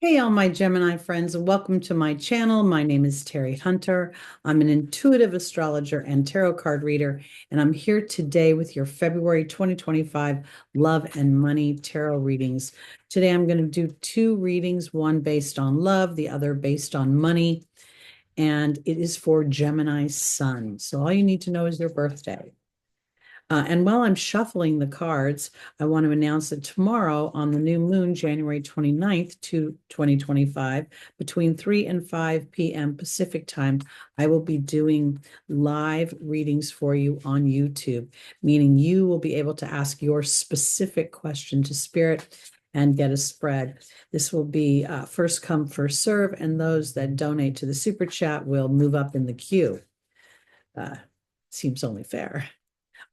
Hey, all my Gemini friends, and welcome to my channel. My name is Teri Hunter. I'm an intuitive astrologer and tarot card reader, and I'm here today with your February 2025 love and money tarot readings. Today, I'm going to do two readings, one based on love, the other based on money, and it is for Gemini sun. So all you need to know is their birthday. And while I'm shuffling the cards, I want to announce that tomorrow on the new moon, January 29th, 2025, between 3 and 5 p.m. Pacific time, I will be doing live readings for you on YouTube, meaning you will be able to ask your specific question to Spirit and get a spread. This will be first come, first serve, and those that donate to the super chat will move up in the queue. Seems only fair.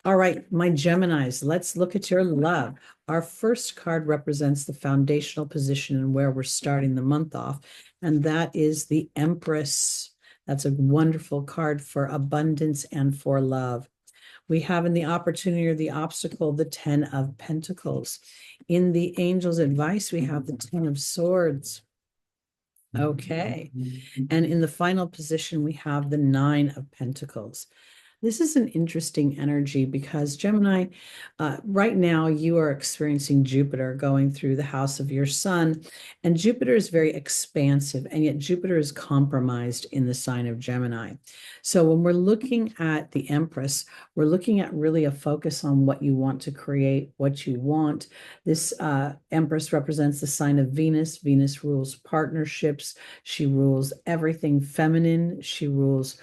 All right, my Geminis, let's look at your love. Our first card represents the foundational position and where we're starting the month off, and that is the Empress. That's a wonderful card for abundance and for love. We have in the opportunity or the obstacle, the 10 of Pentacles. In the Angel's advice, we have the 10 of Swords. Okay. And in the final position, we have the 9 of Pentacles. This is an interesting energy because Gemini, right now you are experiencing Jupiter going through the house of your sun, and Jupiter is very expansive, and yet Jupiter is compromised in the sign of Gemini. So when we're looking at the Empress, we're looking at really a focus on what you want to create, what you want. This Empress represents the sign of Venus. Venus rules partnerships. She rules everything feminine. She rules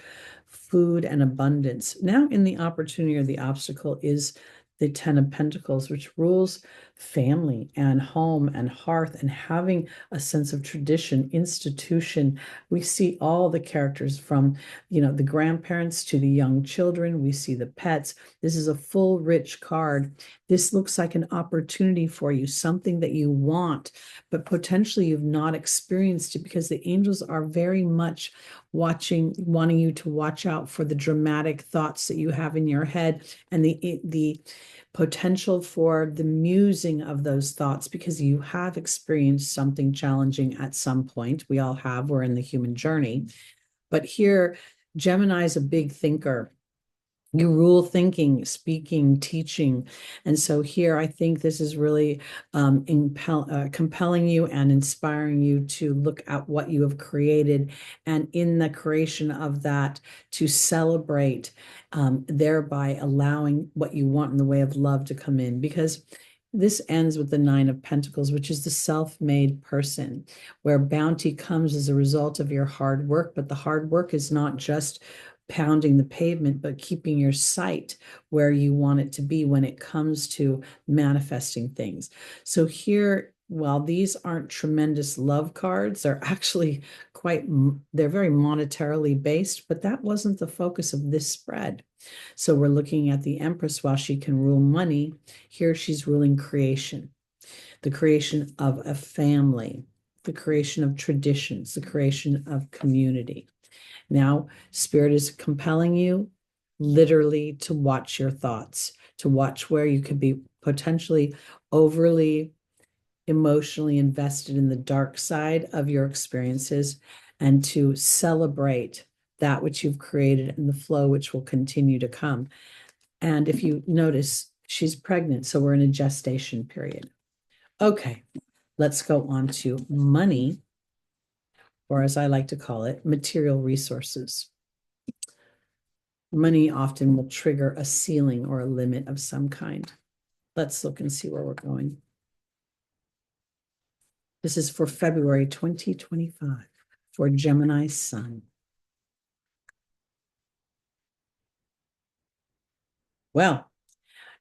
food and abundance. Now, in the opportunity or the obstacle is the 10 of Pentacles, which rules family and home and hearth and having a sense of tradition, institution. We see all the characters from, the grandparents to the young children. We see the pets. This is a full, rich card. This looks like an opportunity for you, something that you want, but potentially you've not experienced it because the angels are very much wanting you to watch out for the dramatic thoughts that you have in your head and the potential for the musing of those thoughts because you have experienced something challenging at some point. We all have, we're in the human journey. But here, Gemini is a big thinker. You rule thinking, speaking, teaching. And so here, I think this is really compelling you and inspiring you to look at what you have created. And in the creation of that, to celebrate, thereby allowing what you want in the way of love to come in. Because this ends with the 9 of Pentacles, which is the self-made person, where bounty comes as a result of your hard work. But the hard work is not just pounding the pavement, but keeping your sight where you want it to be when it comes to manifesting things. So here, while these aren't tremendous love cards, they're actually they're very monetarily based, but that wasn't the focus of this spread. So we're looking at the Empress. While she can rule money, here she's ruling creation, the creation of a family, the creation of traditions, the creation of community. Now, Spirit is compelling you literally to watch your thoughts, to watch where you could be potentially overly emotionally invested in the dark side of your experiences and to celebrate that which you've created and the flow which will continue to come. And if you notice, she's pregnant, so we're in a gestation period. Okay, let's go on to money, or as I like to call it, material resources. Money often will trigger a ceiling or a limit of some kind. Let's look and see where we're going. This is for February 2025 for Gemini sun. Well,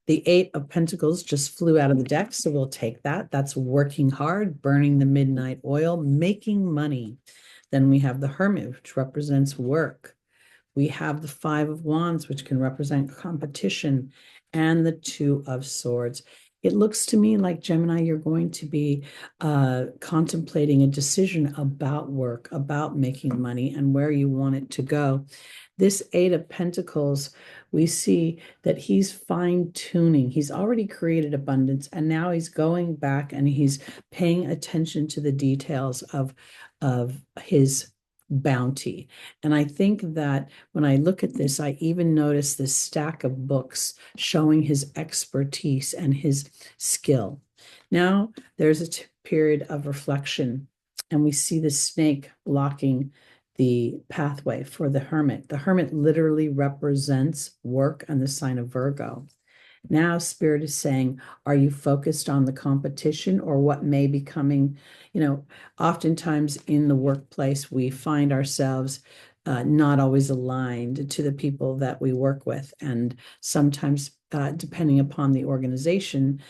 the 8 of Pentacles just flew out of the deck, so we'll take that. That's working hard, burning the midnight oil, making money. Then we have the Hermit, which represents work. We have the 5 of Wands, which can represent competition, and the 2 of Swords. It looks to me like Gemini, you're going to be contemplating a decision about work, about making money and where you want it to go. This Eight of Pentacles, we see that he's fine tuning. He's already created abundance, and now he's going back and he's paying attention to the details of his bounty. And I think that when I look at this, I even notice this stack of books showing his expertise and his skill. Now there's a period of reflection, and we see the snake blocking the pathway for the hermit. The hermit literally represents work and the sign of Virgo. Now, Spirit is saying, are you focused on the competition or what may be coming? Oftentimes in the workplace, we find ourselves not always aligned to the people that we work with. And sometimes, depending upon the organization,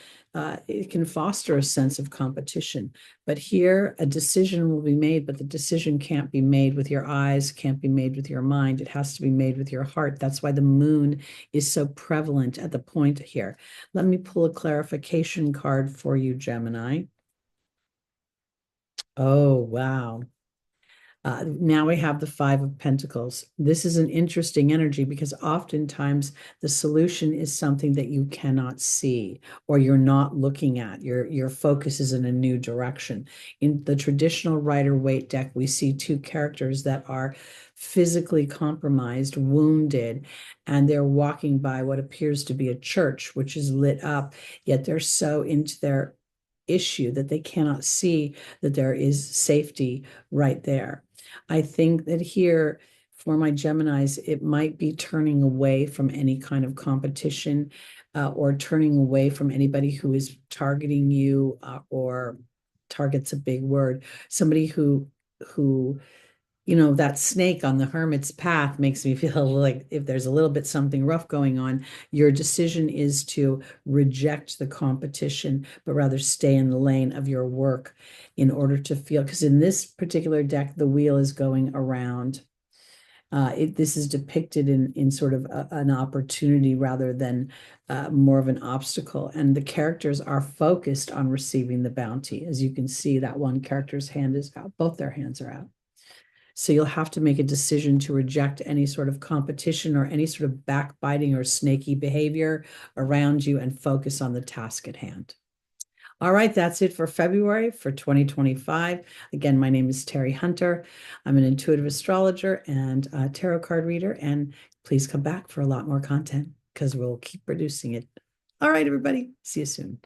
it can foster a sense of competition. But here, a decision will be made, but the decision can't be made with your eyes, can't be made with your mind. It has to be made with your heart. That's why the moon is so prevalent at the point here. Let me pull a clarification card for you, Gemini. Oh, wow. Now we have the Five of Pentacles. This is an interesting energy because oftentimes the solution is something that you cannot see or you're not looking at. Your focus is in a new direction. In the traditional Rider-Waite deck, we see two characters that are physically compromised, wounded, and they're walking by what appears to be a church, which is lit up, yet they're so into their issue that they cannot see that there is safety right there. I think that here for my Geminis, it might be turning away from any kind of competition or turning away from anybody who is targeting you or target's a big word, somebody who that snake on the hermit's path makes me feel like if there's a little bit something rough going on, your decision is to reject the competition, but rather stay in the lane of your work in order to feel, because in this particular deck, the wheel is going around. This is depicted in sort of an opportunity rather than more of an obstacle. And the characters are focused on receiving the bounty. As you can see, that one character's hand is out, both their hands are out. So you'll have to make a decision to reject any sort of competition or any sort of backbiting or snaky behavior around you and focus on the task at hand. All right, that's it for February for 2025. Again, my name is Teri Hunter. I'm an intuitive astrologer and a tarot card reader, and please come back for a lot more content because we'll keep producing it. All right, everybody, see you soon.